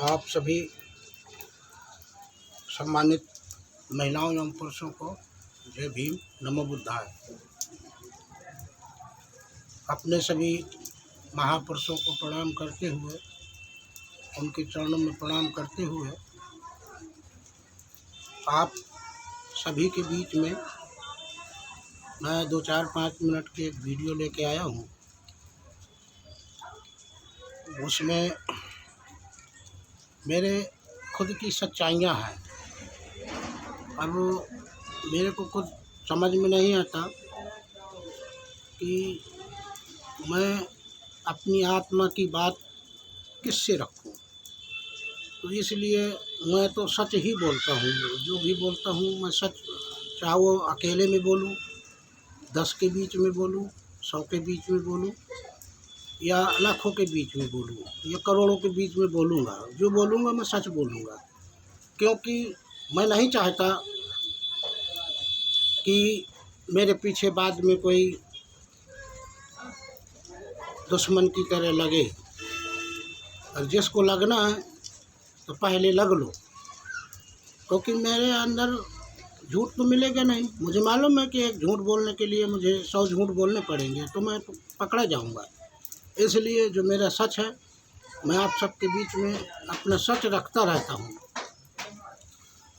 आप सभी सम्मानित महिलाओं एवं पुरुषों को जय भीम, नमो बुद्धाय। अपने सभी महापुरुषों को प्रणाम करते हुए, उनके चरणों में प्रणाम करते हुए आप सभी के बीच में मैं 2-4-5 मिनट की एक वीडियो लेके आया हूँ। उसमें मेरे खुद की सच्चाइयाँ हैं। अब मेरे को खुद समझ में नहीं आता कि मैं अपनी आत्मा की बात किससे रखूं। तो इसलिए मैं तो सच ही बोलता हूँ। जो भी बोलता हूँ मैं सच, चाहे वो अकेले में बोलूँ, 10 के बीच में बोलूँ, 100 के बीच में बोलूँ, या लाखों के बीच में बोलूँ, या करोड़ों के बीच में बोलूँगा। जो बोलूँगा मैं सच बोलूँगा, क्योंकि मैं नहीं चाहता कि मेरे पीछे बाद में कोई दुश्मन की तरह लगे। और जिसको लगना है तो पहले लग लो, क्योंकि मेरे अंदर झूठ तो मिलेगा नहीं। मुझे मालूम है कि एक झूठ बोलने के लिए मुझे 100 झूठ बोलने पड़ेंगे, तो मैं पकड़ा जाऊंगा। इसलिए जो मेरा सच है, मैं आप सबके बीच में अपना सच रखता रहता हूं।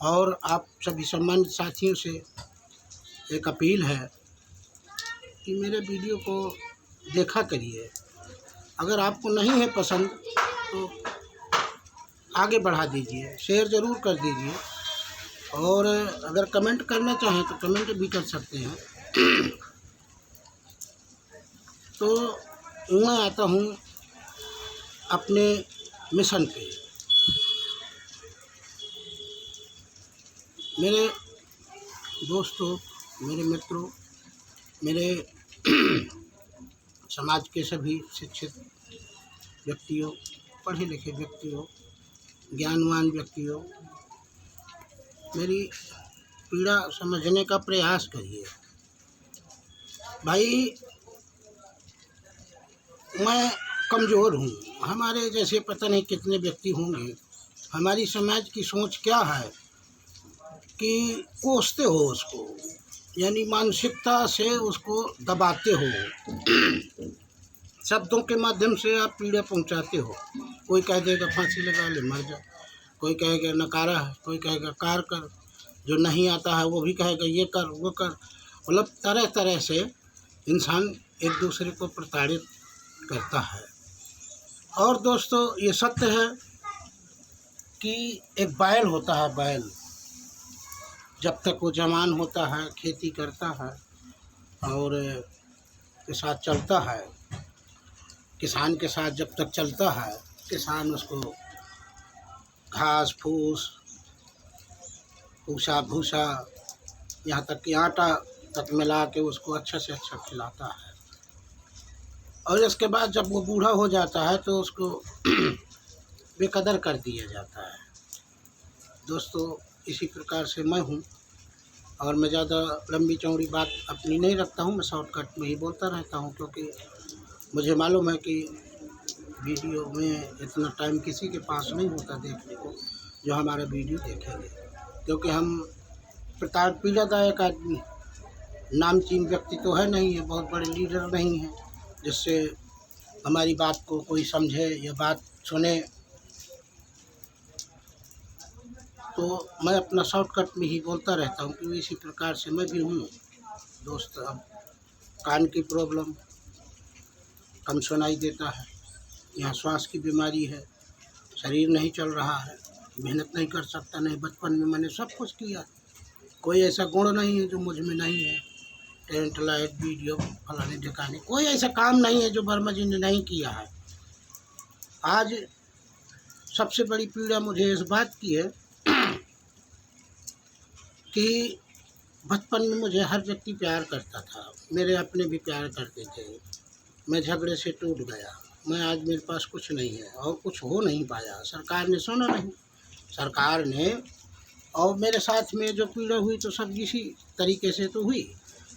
और आप सभी सम्मानित साथियों से एक अपील है कि मेरे वीडियो को देखा करिए। अगर आपको नहीं है पसंद तो आगे बढ़ा दीजिए, शेयर ज़रूर कर दीजिए। और अगर कमेंट करना चाहें तो कमेंट भी कर सकते हैं। तो मैं आता हूँ अपने मिशन पे। मेरे दोस्तों, मेरे मित्रों, मेरे समाज के सभी शिक्षित व्यक्तियों, पढ़े लिखे व्यक्तियों, ज्ञानवान व्यक्तियों, मेरी पीड़ा समझने का प्रयास करिए। भाई, मैं कमज़ोर हूँ, हमारे जैसे पता नहीं कितने व्यक्ति होंगे। हमारी समाज की सोच क्या है कि कोसते हो उसको, यानी मानसिकता से उसको दबाते हो। शब्दों के माध्यम से आप पीड़ा पहुंचाते हो। कोई कह देगा फांसी लगा ले, मर जा। कोई कहेगा नकारा है, कोई कहेगा कार कर, जो नहीं आता है वो भी कहेगा ये कर वो कर। मतलब तरह तरह से इंसान एक दूसरे को प्रताड़ित करता है। और दोस्तों, ये सत्य है कि एक बैल होता है, बैल जब तक वो जवान होता है, खेती करता है और के साथ चलता है, किसान के साथ जब तक चलता है, किसान उसको घास फूस, भूसा भूसा, यहाँ तक कि आटा तक मिला के उसको अच्छा से अच्छा खिलाता है। और इसके बाद जब वो बूढ़ा हो जाता है तो उसको बेकदर कर दिया जाता है। दोस्तों, इसी प्रकार से मैं हूँ। और मैं ज़्यादा लंबी चौड़ी बात अपनी नहीं रखता हूँ, मैं शॉर्टकट में ही बोलता रहता हूँ, क्योंकि मुझे मालूम है कि वीडियो में इतना टाइम किसी के पास नहीं होता देखने को जो हमारा वीडियो देखेंगे। क्योंकि हम पीड़ादायक आदमी, नामचीन व्यक्ति तो है नहीं है, बहुत बड़े लीडर नहीं हैं जिससे हमारी बात को कोई समझे या बात सुने। तो मैं अपना शॉर्टकट में ही बोलता रहता हूँ कि इसी प्रकार से मैं भी हूँ। दोस्त, अब कान की प्रॉब्लम, कम सुनाई देता है, यहाँ श्वास की बीमारी है, शरीर नहीं चल रहा है, मेहनत नहीं कर सकता। नहीं, बचपन में मैंने सब कुछ किया, कोई ऐसा गुण नहीं है जो मुझ में नहीं है। टेंट लाइट वीडियो फलाने ढिकाने, कोई ऐसा काम नहीं है जो वर्मा जी ने नहीं किया है। आज सबसे बड़ी पीड़ा मुझे इस बात की है कि बचपन में मुझे हर व्यक्ति प्यार करता था, मेरे अपने भी प्यार करते थे। मैं झगड़े से टूट गया, मैं आज मेरे पास कुछ नहीं है और कुछ हो नहीं पाया। सरकार ने सुना नहीं, सरकार ने, और मेरे साथ में जो पीड़ा हुई तो सब इसी तरीके से तो हुई।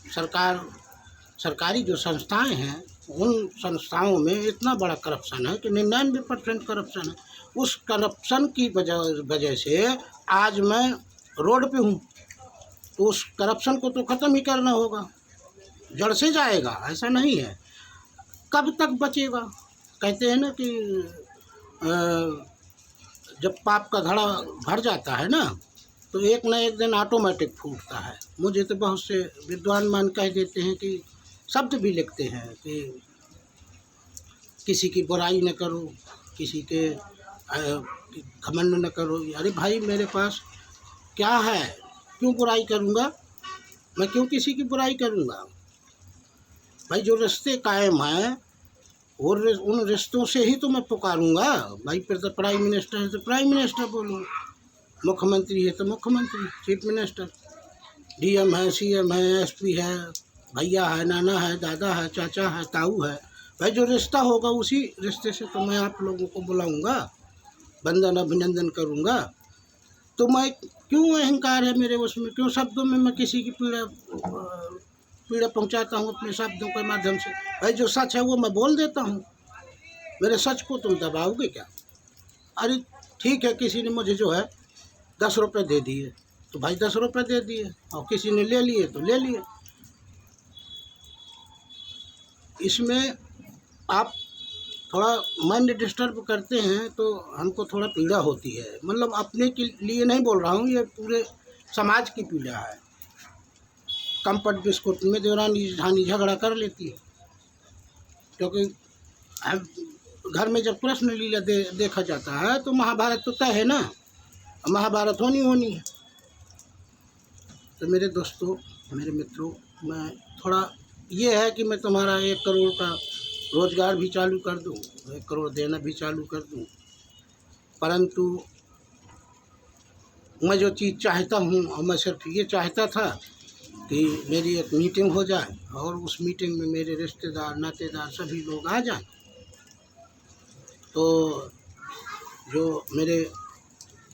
सरकारी जो संस्थाएं हैं, उन संस्थाओं में इतना बड़ा करप्शन है कि 99% करप्शन है। उस करप्शन की वजह से आज मैं रोड पे हूँ। तो उस करप्शन को तो ख़त्म ही करना होगा, जड़ से जाएगा, ऐसा नहीं है। कब तक बचेगा? कहते हैं ना कि जब पाप का घड़ा भर जाता है ना, तो एक न एक दिन ऑटोमेटिक फूटता है। मुझे तो बहुत से विद्वान मान कह देते हैं कि शब्द भी लिखते हैं कि किसी की बुराई न करो, किसी के घमंड न करो। अरे भाई, मेरे पास क्या है, क्यों बुराई करूँगा मैं? क्यों किसी की बुराई करूँगा? भाई, जो रिश्ते कायम हैं और उन रिश्तों से ही तो मैं पुकारूँगा। भाई, फिर तो प्राइम मिनिस्टर है तो प्राइम मिनिस्टर बोलूँ, मुख्यमंत्री है तो मुख्यमंत्री, चीफ मिनिस्टर, डीएम है, सीएम है, एसपी है, भैया है, नाना है, दादा है, चाचा है, ताऊ है। भाई, जो रिश्ता होगा उसी रिश्ते से तो मैं आप लोगों को बुलाऊँगा, वंदन अभिनंदन करूँगा। तो मैं क्यों अहंकार है मेरे उसमें? क्यों शब्दों में मैं किसी की पीड़ा पहुंचाता हूं अपने शब्दों के माध्यम से? भाई, जो सच है वो मैं बोल देता हूं। मेरे सच को तुम दबाओगे क्या? अरे ठीक है, किसी ने मुझे जो है 10 रुपये दे दिए तो भाई 10 रुपये दे दिए, और किसी ने ले लिए तो ले लिए। इसमें आप थोड़ा माइंड डिस्टर्ब करते हैं तो हमको थोड़ा पीड़ा होती है। मतलब अपने के लिए नहीं बोल रहा हूँ, ये पूरे समाज की पीड़ा है। कम पट बिस्कुट में देवरानी जेठानी झगड़ा कर लेती है, क्योंकि घर में जब कृष्ण लीला देखा जाता है तो महाभारत तो तय है ना, महाभारत होनी है। तो मेरे दोस्तों, मेरे मित्रों, मैं थोड़ा ये है कि मैं तुम्हारा 1 करोड़ का रोज़गार भी चालू कर दूं, 1 करोड़ देना भी चालू कर दूं, परंतु मैं जो चीज़ चाहता हूं, और मैं सिर्फ ये चाहता था कि मेरी एक मीटिंग हो जाए और उस मीटिंग में मेरे रिश्तेदार, नातेदार सभी लोग आ जाएं। तो जो मेरे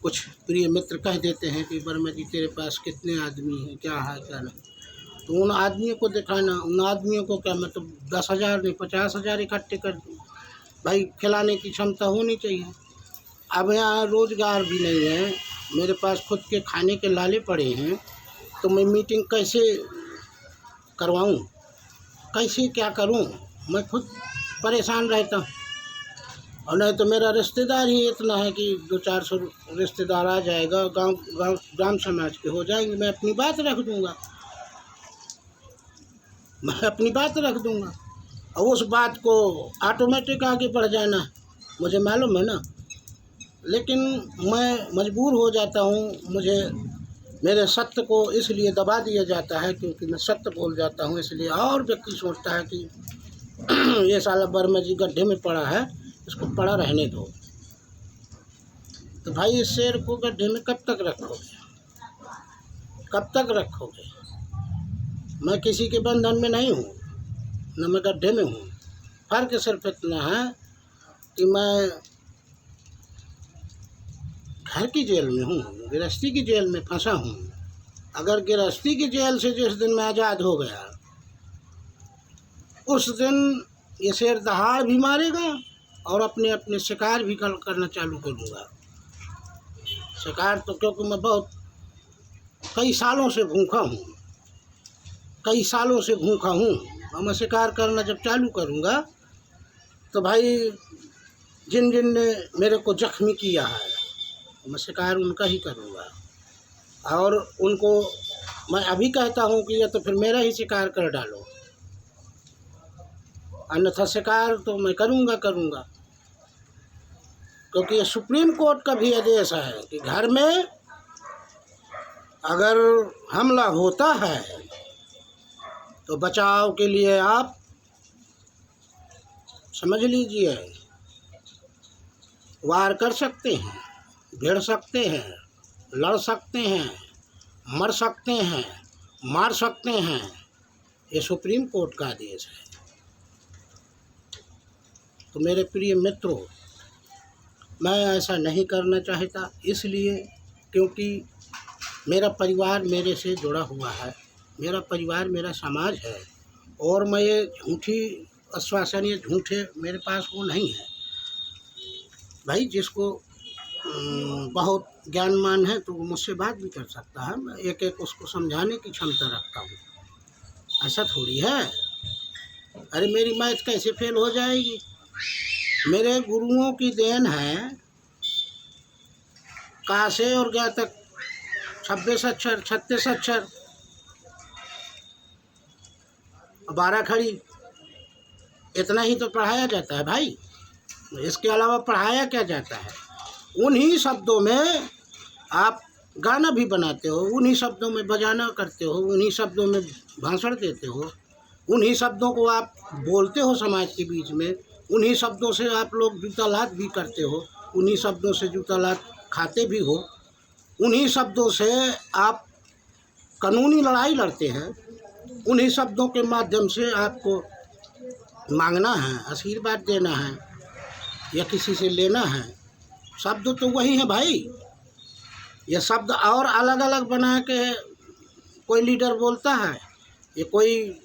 कुछ प्रिय मित्र कह देते हैं कि वर्मा जी तेरे पास कितने आदमी हैं, क्या है क्या नहीं, तो उन आदमियों को दिखाना, उन आदमियों को क्या मतलब 10,000 नहीं 50,000 इकट्ठे कर दूँ। भाई, खिलाने की क्षमता होनी चाहिए। अब यहाँ रोज़गार भी नहीं है, मेरे पास खुद के खाने के लाले पड़े हैं, तो मैं मीटिंग कैसे करवाऊँ, कैसे क्या करूँ? मैं खुद परेशान रहता हूँ। और नहीं तो मेरा रिश्तेदार ही इतना है कि 200-400 रिश्तेदार आ जाएगा, ग्राम समाज के हो जाएंगे। मैं अपनी बात रख दूँगा, और उस बात को ऑटोमेटिक आगे बढ़ जाना मुझे मालूम है ना। लेकिन मैं मजबूर हो जाता हूँ, मुझे मेरे सत्य को इसलिए दबा दिया जाता है क्योंकि मैं सत्य बोल जाता हूँ, इसलिए और व्यक्ति सोचता है कि ये साला वर्मा जी गड्ढे में पड़ा है, इसको पड़ा रहने दो। तो भाई, इस शेर को गड्ढे में कब तक रखोगे, कब तक रखोगे? मैं किसी के बंधन में नहीं हूँ, न मैं गड्ढे में हूँ। फ़र्क सिर्फ इतना है कि मैं घर की जेल में हूँ, गृहस्थी की जेल में फंसा हूँ। अगर गृहस्थी की जेल से जिस दिन मैं आज़ाद हो गया, उस दिन ये शेर दहाड़ भी मारेगा और अपने अपने शिकार भी करना चालू कर दूँगा। शिकार तो क्योंकि मैं बहुत कई सालों से भूखा हूँ, और मैं शिकार करना जब चालू करूँगा तो भाई, जिन जिन ने मेरे को जख्मी किया है, मैं शिकार उनका ही करूँगा। और उनको मैं अभी कहता हूँ कि या तो फिर मेरा ही शिकार कर डालो, अन्यथा शिकार तो मैं करूँगा। क्योंकि ये सुप्रीम कोर्ट का भी आदेश है कि घर में अगर हमला होता है तो बचाव के लिए आप समझ लीजिए, वार कर सकते हैं, भिड़ सकते हैं, लड़ सकते हैं, मर सकते हैं, मार सकते हैं। ये सुप्रीम कोर्ट का आदेश है। तो मेरे प्रिय मित्रों, मैं ऐसा नहीं करना चाहता, इसलिए क्योंकि मेरा परिवार मेरे से जुड़ा हुआ है, मेरा परिवार मेरा समाज है, और मैं ये झूठी आश्वासन, ये झूठे मेरे पास वो नहीं है। भाई, जिसको बहुत ज्ञानमान है तो वो मुझसे बात भी कर सकता है। मैं एक एक उसको समझाने की क्षमता रखता हूँ। ऐसा थोड़ी है, अरे मेरी मैथ कैसे फेल हो जाएगी? मेरे गुरुओं की देन है। का से और क्या तक 26 अक्षर, 36 अक्षर, 12 खड़ी, इतना ही तो पढ़ाया जाता है भाई। इसके अलावा पढ़ाया क्या जाता है? उन्हीं शब्दों में आप गाना भी बनाते हो, उन्हीं शब्दों में बजाना करते हो, उन्हीं शब्दों में भाषण देते हो, उन्हीं शब्दों को आप बोलते हो समाज के बीच में, उन्हीं शब्दों से आप लोग जूता लात भी करते हो, उन्हीं शब्दों से जूता लात खाते भी हो, उन्हीं शब्दों से आप कानूनी लड़ाई लड़ते हैं, उन्हीं शब्दों के माध्यम से आपको मांगना है, आशीर्वाद देना है या किसी से लेना है। शब्द तो वही है भाई। ये शब्द और अलग अलग बना के कोई लीडर बोलता है, ये कोई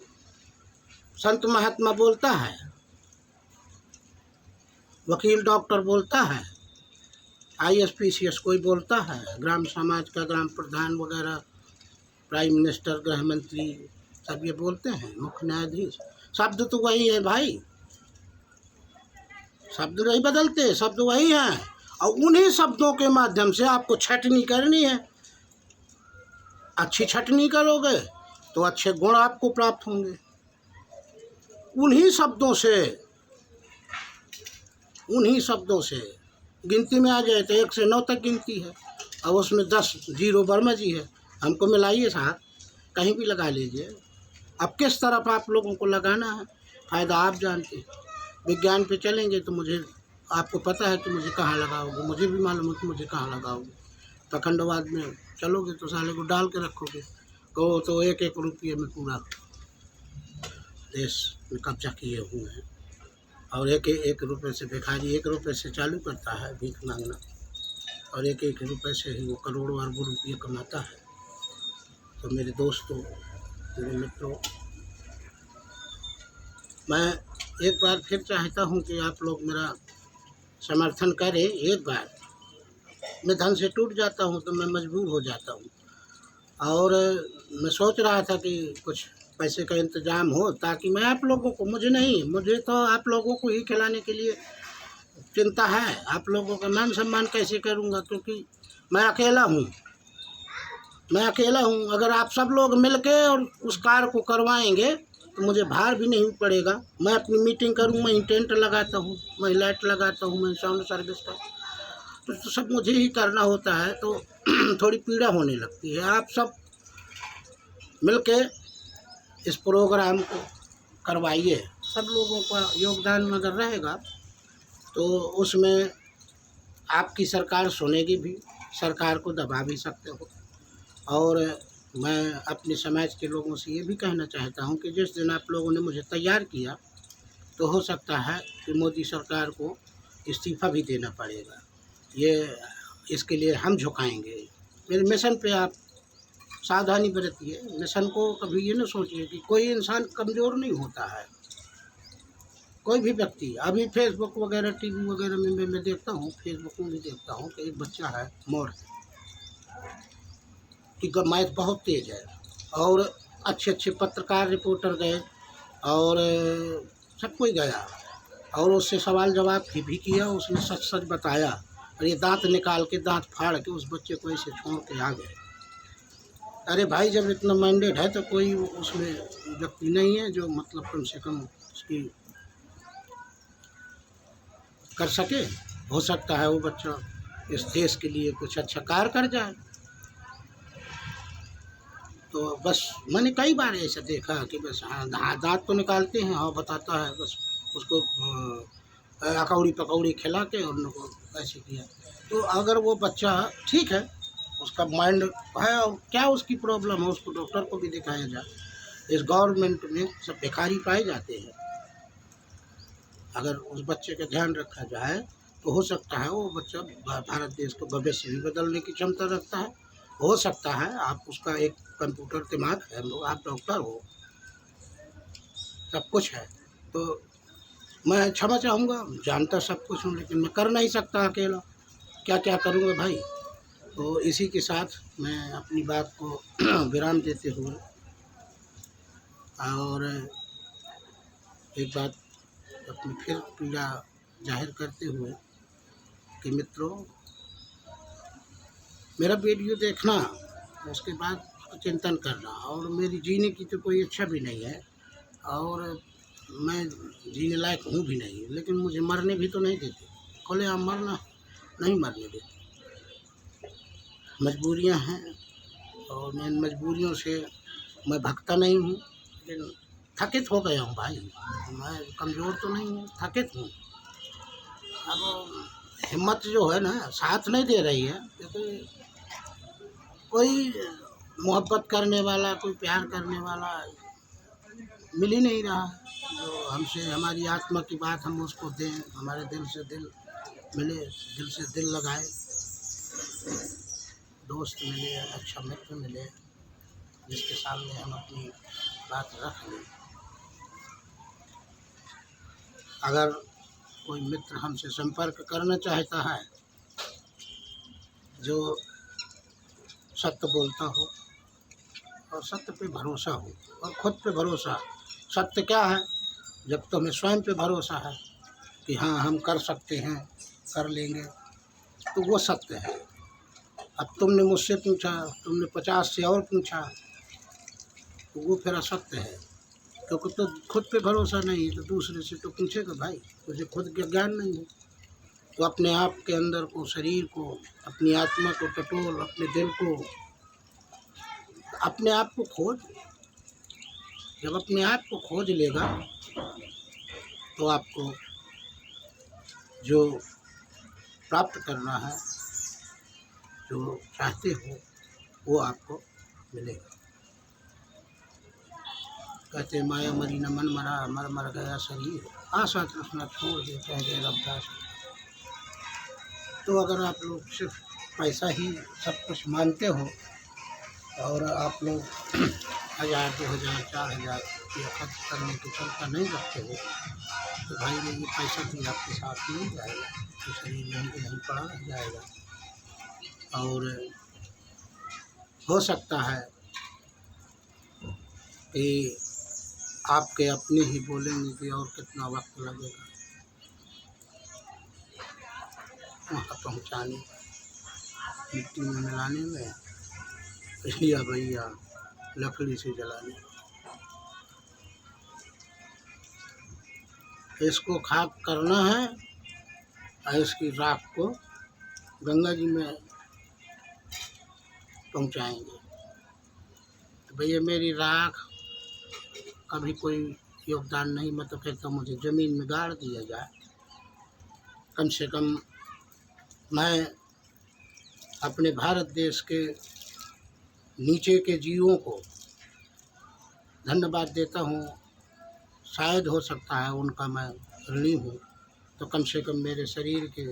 संत महात्मा बोलता है, वकील डॉक्टर बोलता है, ISPCS कोई बोलता है, ग्राम समाज का ग्राम प्रधान वगैरह, प्राइम मिनिस्टर, गृह मंत्री, सब ये बोलते हैं, मुख्य न्यायाधीश। शब्द तो वही है भाई, शब्द नहीं बदलते, शब्द वही हैं। और उन्हीं शब्दों के माध्यम से आपको छटनी करनी है। अच्छी छटनी करोगे तो अच्छे गुण आपको प्राप्त होंगे। उन्हीं शब्दों से गिनती में आ जाए तो 1 से 9 तक गिनती है, और उसमें 10 जीरो वर्मा जी है। हमको मिलाइए साहब, कहीं भी लगा लीजिए। अब किस तरफ आप लोगों को लगाना है, फ़ायदा आप जानते। विज्ञान पे चलेंगे तो मुझे, आपको पता है कि मुझे कहाँ लगाओगे, मुझे भी मालूम है कि मुझे कहाँ लगाओगे। पखंडवाद में चलोगे तो साले को डाल के रखोगे, कहो तो 1-1 रुपये में पूरा देश में कब्जा किए हुए हैं। और 1-1 रुपये से भिखारी 1 रुपये से चालू करता है भीख मांगना, और 1-1 रुपये से ही वो करोड़ों अरबों रुपये कमाता है। तो मेरे दोस्तों, मेरे मित्रों, मैं एक बार फिर चाहता हूँ कि आप लोग मेरा समर्थन करें। एक बार मैं धन से टूट जाता हूँ तो मैं मजबूर हो जाता हूँ, और मैं सोच रहा था कि कुछ पैसे का इंतज़ाम हो ताकि मैं आप लोगों को, मुझे तो आप लोगों को ही खिलाने के लिए चिंता है। आप लोगों का मान सम्मान कैसे करूँगा, क्योंकि मैं अकेला हूँ। अगर आप सब लोग मिलके और उस कार्य को करवाएंगे तो मुझे भार भी नहीं पड़ेगा। मैं अपनी मीटिंग करूँ, मैं टेंट लगाता हूँ, मैं लाइट लगाता हूँ, मैं साउंड सर्विस का, तो सब मुझे ही करना होता है, तो थोड़ी पीड़ा होने लगती है। आप सब मिलके इस प्रोग्राम को करवाइए। सब लोगों का योगदान अगर रहेगा तो उसमें आपकी सरकार सुनेगी भी, सरकार को दबा भी सकते हो। और मैं अपने समाज के लोगों से ये भी कहना चाहता हूँ कि जिस दिन आप लोगों ने मुझे तैयार किया तो हो सकता है कि मोदी सरकार को इस्तीफ़ा भी देना पड़ेगा। इसके लिए हम झुकाएंगे। मेरे मिशन पे आप सावधानी बरतिए। मिशन को कभी ये न सोचिए कि कोई इंसान कमज़ोर नहीं होता है, कोई भी व्यक्ति। अभी फेसबुक वगैरह, टीवी वगैरह में मैं देखता हूँ, फेसबुक में भी देखता हूँ कि एक बच्चा है मोर की मैथ बहुत तेज़ है, और अच्छे पत्रकार रिपोर्टर गए और सब कोई गया और उससे सवाल जवाब भी किया। उसने सच बताया, और ये दांत निकाल के, दांत फाड़ के उस बच्चे को ऐसे छोड़ के आ गए। अरे भाई, जब इतना मैंडेट है तो कोई उसमें व्यक्ति नहीं है जो मतलब कम से कम उसकी कर सके। हो सकता है वो बच्चा इस देश के लिए कुछ अच्छा कार्य कर जाए। तो बस मैंने कई बार ऐसा देखा कि बस दांत तो निकालते हैं, हाँ बताता है, बस उसको अकौड़ी पकौड़ी खिला के और उनको ऐसे किया। तो अगर वो बच्चा ठीक है, उसका माइंड है और क्या उसकी प्रॉब्लम है, उसको डॉक्टर को भी दिखाया जाए। इस गवर्नमेंट में सब भिखारी पाए जाते हैं। अगर उस बच्चे का ध्यान रखा जाए तो हो सकता है वो बच्चा भारत देश का भविष्य भी बदलने की क्षमता रखता है। हो सकता है आप उसका एक कंप्यूटर दिमाग है, आप डॉक्टर हो, सब कुछ है। तो मैं क्षमा चाहूँगा, जानता सब कुछ हूँ, लेकिन मैं कर नहीं सकता अकेला। क्या क्या करूँगा भाई। तो इसी के साथ मैं अपनी बात को विराम देते हुए और एक बात अपनी फिर पीड़ा जाहिर करते हुए कि मित्रों, मेरा वीडियो देखना, उसके बाद उसका चिंतन करना, और मेरी जीने की तो कोई इच्छा भी नहीं है और मैं जीने लायक हूँ भी नहीं, लेकिन मुझे मरने भी तो नहीं देते, खुलेआम मरना नहीं मरने देते। मजबूरियाँ हैं और मैं इन मजबूरियों से मैं भगता नहीं हूँ, लेकिन थकित हो गया हूँ भाई। मैं कमज़ोर तो नहीं हूँ, थकित हूँ। अब हिम्मत जो है ना साथ नहीं दे रही है, क्योंकि कोई मोहब्बत करने वाला, कोई प्यार करने वाला मिल ही नहीं रहा जो हमसे हमारी आत्मा की बात हम उसको दें, हमारे दिल से दिल मिले, दिल से दिल लगाए, दोस्त मिले, अच्छा मित्र मिले, जिसके सामने हम अपनी बात रख लें। अगर कोई मित्र हमसे संपर्क करना चाहता है जो सत्य बोलता हो और सत्य पे भरोसा हो और खुद पे भरोसा। सत्य क्या है? जब तो हमें स्वयं पे भरोसा है कि हाँ हम कर सकते हैं, कर लेंगे, तो वो सत्य है। अब तुमने मुझसे पूछा, तुमने 50 से और पूछा, तो वो फिर असत्य है, क्योंकि तो खुद पे भरोसा नहीं है तो दूसरे से तो पूछेगा भाई, तुझे खुद का ज्ञान नहीं है। तो अपने आप के अंदर को, शरीर को, अपनी आत्मा को टटोल, अपने दिल को, अपने आप को खोज। जब अपने आप को खोज लेगा तो आपको जो प्राप्त करना है, जो चाहते हो, वो आपको मिलेगा। कहते माया मरी न मन मरा, मर मर गया शरीर, आशा तृष्णा छोड़ दे कह गए रबदास। तो अगर आप लोग सिर्फ पैसा ही सब कुछ मानते हो और आप लोग 1000, 2000, 4000 रुपया खर्च करने के क्षमता नहीं रखते हो, तो भाई ये पैसा भी आपके साथ नहीं जाएगा, तो शरीर यहीं के नहीं पड़ा रह जाएगा। और हो सकता है कि आपके अपने ही बोलेंगे कि और कितना वक्त लगेगा वहाँ पहुँचाने, मिट्टी में मिलाने में, या भैया लकड़ी से जलाने। इसको खाक करना है और इसकी राख को गंगा जी में पहुँचाएंगे। तो भैया मेरी राख का भी कोई योगदान नहीं, मतलब फिर तो मुझे ज़मीन में गाड़ दिया जाए। कम से कम मैं अपने भारत देश के नीचे के जीवों को धन्यवाद देता हूँ। शायद हो सकता है उनका मैं ऋणी हूँ, तो कम से कम मेरे शरीर के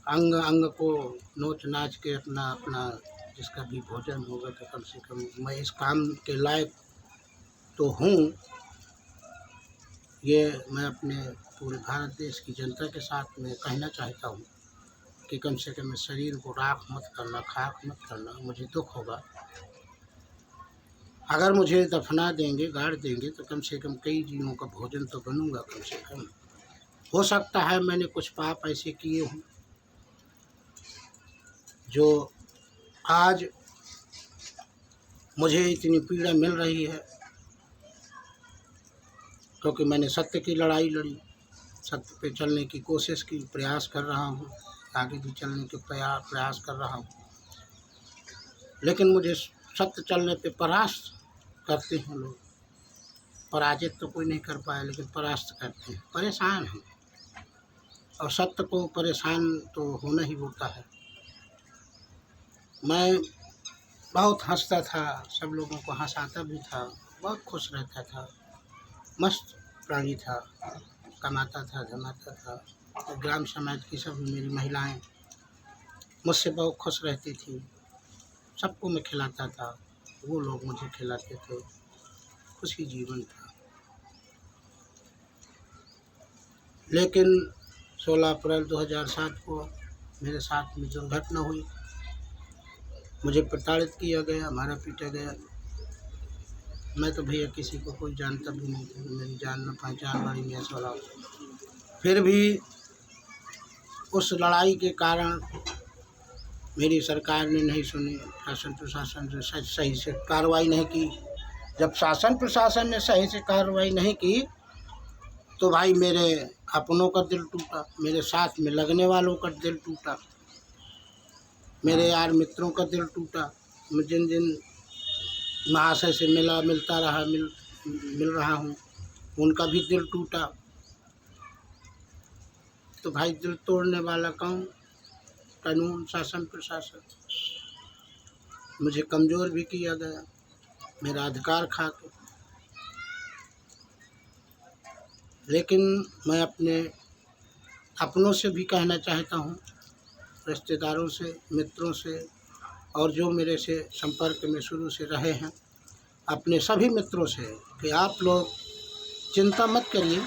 अंग अंग को नोच नाच के अपना अपना जिसका भी भोजन होगा, तो कम से कम मैं इस काम के लायक तो हूँ। ये मैं अपने पूरे भारत देश की जनता के साथ में कहना चाहता हूँ कि कम से कम इस शरीर को राख मत करना, खाक मत करना, मुझे दुख होगा। अगर मुझे दफना देंगे, गाड़ देंगे, तो कम से कम कई जीवों का भोजन तो बनूंगा कम से कम। हो सकता है मैंने कुछ पाप ऐसे किए हों जो आज मुझे इतनी पीड़ा मिल रही है, क्योंकि मैंने सत्य की लड़ाई लड़ी, सत्य पे चलने की कोशिश की, प्रयास कर रहा हूँ, आगे भी चलने के प्रयास कर रहा हूँ। लेकिन मुझे सत्य चलने पे परास्त करते हैं लोग। पराजित तो कोई नहीं कर पाया, लेकिन परास्त करते हैं, परेशान हैं। और सत्य को परेशान तो होना ही होता है। मैं बहुत हंसता था, सब लोगों को हंसाता भी था, बहुत खुश रहता था, मस्त प्राणी था, कमाता था, धमाता था। ग्राम समाज की सब मेरी महिलाएं मुझसे बहुत खुश रहती थी, सबको मैं खिलाता था, वो लोग मुझे खिलाते थे, खुशी जीवन था। लेकिन 16 अप्रैल 2007 को मेरे साथ में दुर्घटना हुई। मुझे प्रताड़ित किया गया, मारा पीटा गया। मैं तो भैया किसी को कोई जानता भी नहीं था, मेरी जान न पहचान वाली में सोला। फिर भी उस लड़ाई के कारण मेरी सरकार ने नहीं सुनी, शासन प्रशासन से सही से कार्रवाई नहीं की। जब शासन प्रशासन ने सही से कार्रवाई नहीं की तो भाई मेरे अपनों का दिल टूटा, मेरे साथ में लगने वालों का दिल टूटा, मेरे यार मित्रों का दिल टूटा। मैं जिन जिन महाशय से मिल रहा हूँ उनका भी दिल टूटा। तो भाई दिल तोड़ने वाला कौन? कानून, शासन प्रशासन। मुझे कमज़ोर भी किया गया, मेरा अधिकार खा के। लेकिन मैं अपनों से भी कहना चाहता हूँ, रिश्तेदारों से, मित्रों से, और जो मेरे से संपर्क में शुरू से रहे हैं, अपने सभी मित्रों से, कि आप लोग चिंता मत करिए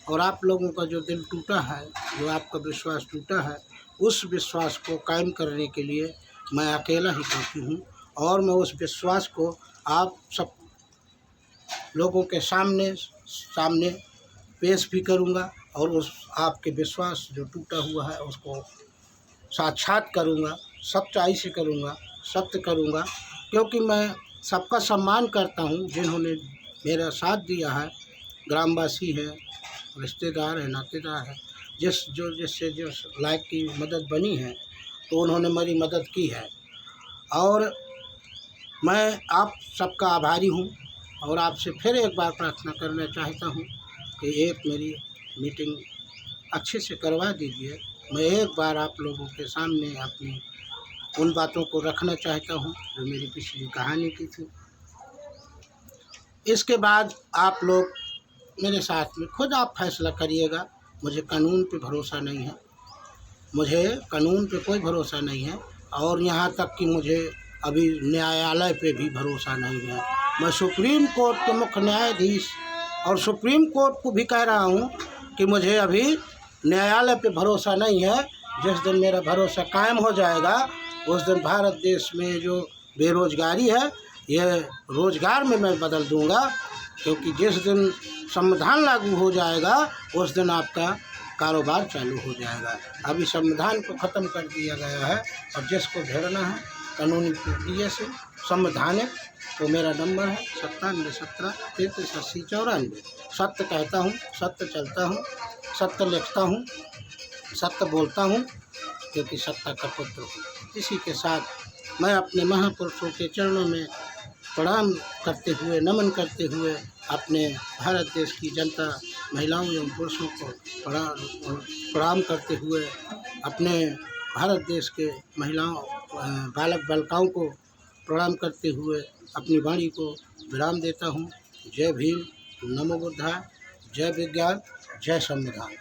और आप लोगों का जो दिल टूटा है, जो आपका विश्वास टूटा है, उस विश्वास को कायम करने के लिए मैं अकेला ही काफ़ी हूँ। और मैं उस विश्वास को आप सब लोगों के सामने पेश भी करूँगा और उस आपके विश्वास जो टूटा हुआ है उसको साक्षात करूँगा, सच्चाई से करूँगा, सत्य करूँगा। क्योंकि मैं सबका सम्मान करता हूँ जिन्होंने मेरा साथ दिया है, ग्रामवासी है, रिश्तेदार है, नातेदार है, जिससे लायक की मदद बनी है तो उन्होंने मेरी मदद की है। और मैं आप सबका आभारी हूँ और आपसे फिर एक बार प्रार्थना करना चाहता हूँ कि एक मेरी मीटिंग अच्छे से करवा दीजिए। मैं एक बार आप लोगों के सामने अपनी उन बातों को रखना चाहता हूँ जो मेरी पिछली कहानी की थी। इसके बाद आप लोग मेरे साथ में खुद आप फैसला करिएगा। मुझे कानून पे भरोसा नहीं है, मुझे कानून पे कोई भरोसा नहीं है, और यहाँ तक कि मुझे अभी न्यायालय पे भी भरोसा नहीं है। मैं सुप्रीम कोर्ट के मुख्य न्यायाधीश और सुप्रीम कोर्ट को भी कह रहा हूँ कि मुझे अभी न्यायालय पे भरोसा नहीं है। जिस दिन मेरा भरोसा कायम हो जाएगा उस दिन भारत देश में जो बेरोज़गारी है ये रोज़गार में मैं बदल दूंगा। क्योंकि जिस दिन संविधान लागू हो जाएगा उस दिन आपका कारोबार चालू हो जाएगा। अभी संविधान को ख़त्म कर दिया गया है और जिसको घेरना है कानूनी प्रक्रिया से संवैधानिक, तो मेरा नंबर है 9717338094। सत्य कहता हूँ, सत्य चलता हूँ, सत्य लिखता हूँ, सत्य बोलता हूँ, क्योंकि सत्ता का पुत्र हूँ। इसी के साथ मैं अपने महापुरुषों के चरणों में प्रणाम करते हुए, नमन करते हुए, अपने भारत देश की जनता, महिलाओं एवं पुरुषों को प्रणाम करते हुए, अपने भारत देश के महिलाओं, बालक बालिकाओं को प्रणाम करते हुए अपनी वाणी को विराम देता हूँ। जय भीम, नमो बुद्धाय, जय विज्ञान, जय संविधान।